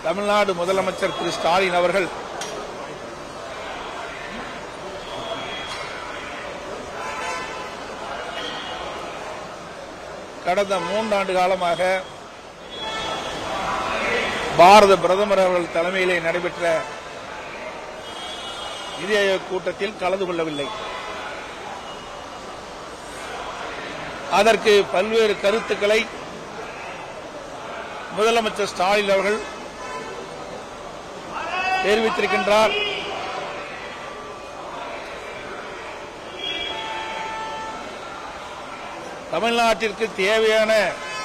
தமிழ்நாடு முதலமைச்சர் திரு ஸ்டாலின் அவர்கள் கடந்த 3 ஆண்டு காலமாக பாரத பிரதமர் அவர்கள் தலைமையிலே நடைபெற்ற நிதி ஆயோக் கூட்டத்தில் கலந்து கொள்ளவில்லை. அதற்கு பல்வேறு கருத்துக்களை முதலமைச்சர் ஸ்டாலின் அவர்கள் தெரிவித்திருக்கின்றார். தமிழ்நாட்டிற்கு தேவையான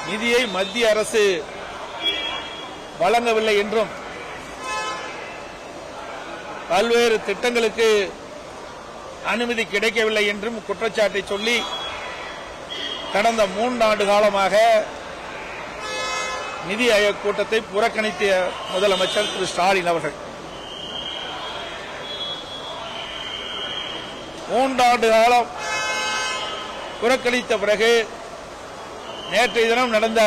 நிதியை மத்திய அரசு வழங்கவில்லை என்றும் பல்வேறு திட்டங்களுக்கு அனுமதி கிடைக்கவில்லை என்றும் குற்றச்சாட்டை சொல்லி கடந்த 3 ஆண்டு காலமாக நிதி ஆயோக் கூட்டத்தை புறக்கணித்த முதலமைச்சர் திரு ஸ்டாலின் அவர்கள் 3 ஆண்டு காலம் புறக்கணித்த பிறகு நேற்றைய தினம் நடந்த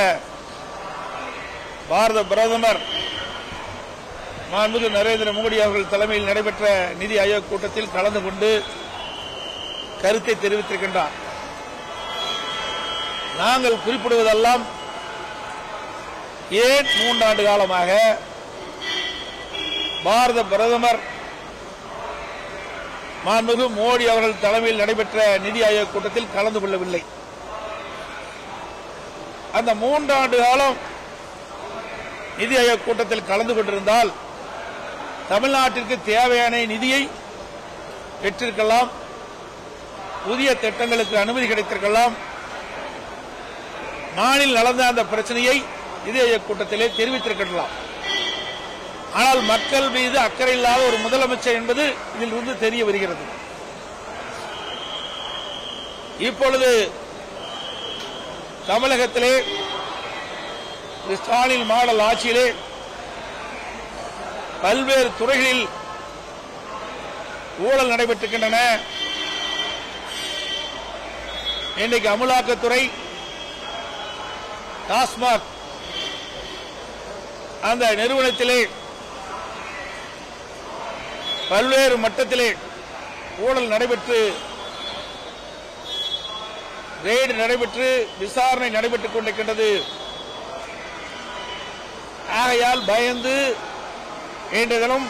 பாரத பிரதமர் மாண்புமிகு நரேந்திர மோடி அவர்கள் தலைமையில் நடைபெற்ற நிதி ஆயோக் கூட்டத்தில் கலந்து கொண்டு கருத்தை தெரிவித்திருக்கின்றார். நாங்கள் குறிப்பிடுவதெல்லாம் ஏன் 3 ஆண்டு காலமாக பாரத பிரதமர் மாண்புமிகு மோடி அவர்கள் தலைமையில் நடைபெற்ற நிதி ஆயோக் கூட்டத்தில் கலந்து கொள்ளவில்லை. அந்த 3 ஆண்டு காலம் நிதி ஆயோக் கூட்டத்தில் கலந்து கொண்டிருந்தால் தமிழ்நாட்டிற்கு தேவையான நிதியை பெற்றிருக்கலாம், புதிய திட்டங்களுக்கு அனுமதி கிடைத்திருக்கலாம், மாநில நடந்த அந்த பிரச்சனையை நிதி ஆயோக் கூட்டத்திலே தெரிவித்திருக்கலாம். ஆனால் மக்கள் மீது அக்கறை இல்லாத ஒரு முதலமைச்சர் என்பது இதிலிருந்து தெரிய வருகிறது. இப்பொழுது தமிழகத்திலே ஸ்டாலின் மாடல் ஆட்சியிலே பல்வேறு துறைகளில் ஊழல் நடைபெற்றிருக்கின்றன. இன்றைக்கு அமலாக்கத்துறை டாஸ்மாக் அந்த நிறுவனத்திலே பல்வேறு மட்டத்திலே ஊழல் நடைபெற்று ரெய்டு நடைபெற்று விசாரணை நடைபெற்றுக் கொண்டிருக்கின்றது. ஆகையால் பயந்து இன்றைய தினம்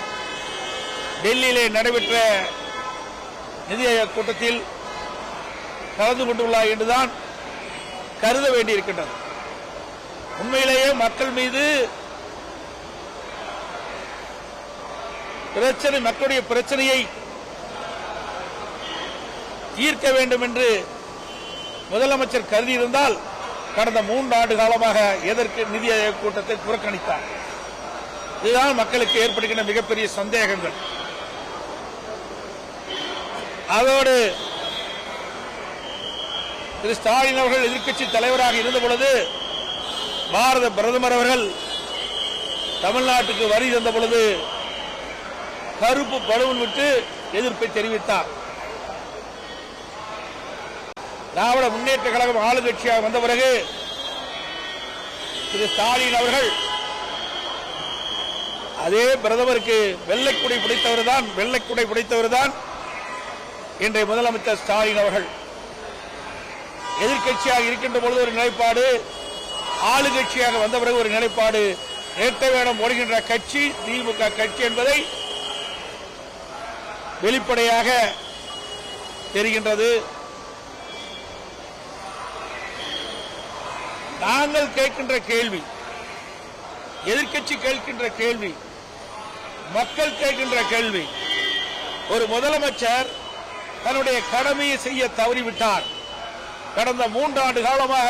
டெல்லியிலே நடைபெற்ற நிதி ஆயோக் கூட்டத்தில் கலந்து கொண்டுள்ளார் என்றுதான் கருத வேண்டியிருக்கின்றது. உண்மையிலேயே மக்கள் மீது பிரச்சனை, மக்களுடைய பிரச்சனையை தீர்க்க வேண்டும் என்று முதலமைச்சர் கருதியிருந்தால் கடந்த 3 ஆண்டு காலமாக எதற்கு நிதி ஆயோக் கூட்டத்தை புறக்கணித்தார்? இதுதான் மக்களுக்கு ஏற்படுகின்ற மிகப்பெரிய சந்தேகங்கள். அதோடு திரு ஸ்டாலின் அவர்கள் எதிர்க்கட்சி தலைவராக இருந்த பொழுது பாரத பிரதமர் அவர்கள் தமிழ்நாட்டுக்கு வரி தந்த பொழுது கருப்பு பலூன் விட்டு எதிர்ப்பை தெரிவித்தார். திராவிட முன்னேற்ற கழகம் ஆளுங்கட்சியாக வந்த பிறகு திரு ஸ்டாலின் அவர்கள் அதே பிரதமருக்கு வெள்ளைக்குடை பிடித்தவர் தான் இன்றைய முதலமைச்சர் ஸ்டாலின் அவர்கள். எதிர்க்கட்சியாக இருக்கின்ற பொழுது ஒரு நிலைப்பாடு, ஆளுங்கட்சியாக வந்த பிறகு ஒரு நிலைப்பாடு, இரட்டை வேடம் ஓடுகின்ற கட்சி திமுக கட்சி என்பதை வெளிப்படையாக தெரிகின்றது. நாங்கள் கேட்கின்ற கேள்வி, எதிர்க்கட்சி கேட்கின்ற கேள்வி, மக்கள் கேட்கின்ற கேள்வி, ஒரு முதலமைச்சர் தன்னுடைய கடமையை செய்ய தவறிவிட்டார். கடந்த 3 ஆண்டு காலமாக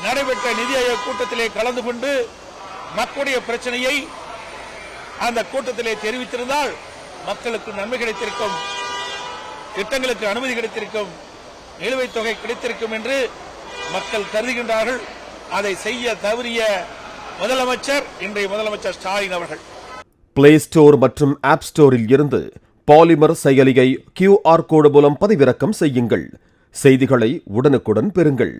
நடைபெற்ற நிதி ஆயோக் கூட்டத்திலே கலந்து கொண்டு மக்களுடைய பிரச்சனையை அந்த கூட்டத்திலே தெரிவித்திருந்தால் மக்களுக்கு நன்மை கிடைத்திருக்கும், திட்டங்களுக்கு அனுமதி கிடைத்திருக்கும், நிலுவைத் தொகை கிடைத்திருக்கும் என்று மக்கள் கருதுகின்றார்கள். அதை செய்ய தவறிய முதலமைச்சர் இன்றைய முதலமைச்சர் ஸ்டாலின் அவர்கள். பிளே ஸ்டோர் மற்றும் ஆப் ஸ்டோரில் இருந்து பாலிமர் செயலியை QR கோடு மூலம் பதிவிறக்கம் செய்யுங்கள். செய்திகளை உடனுக்குடன் பெறுங்கள்.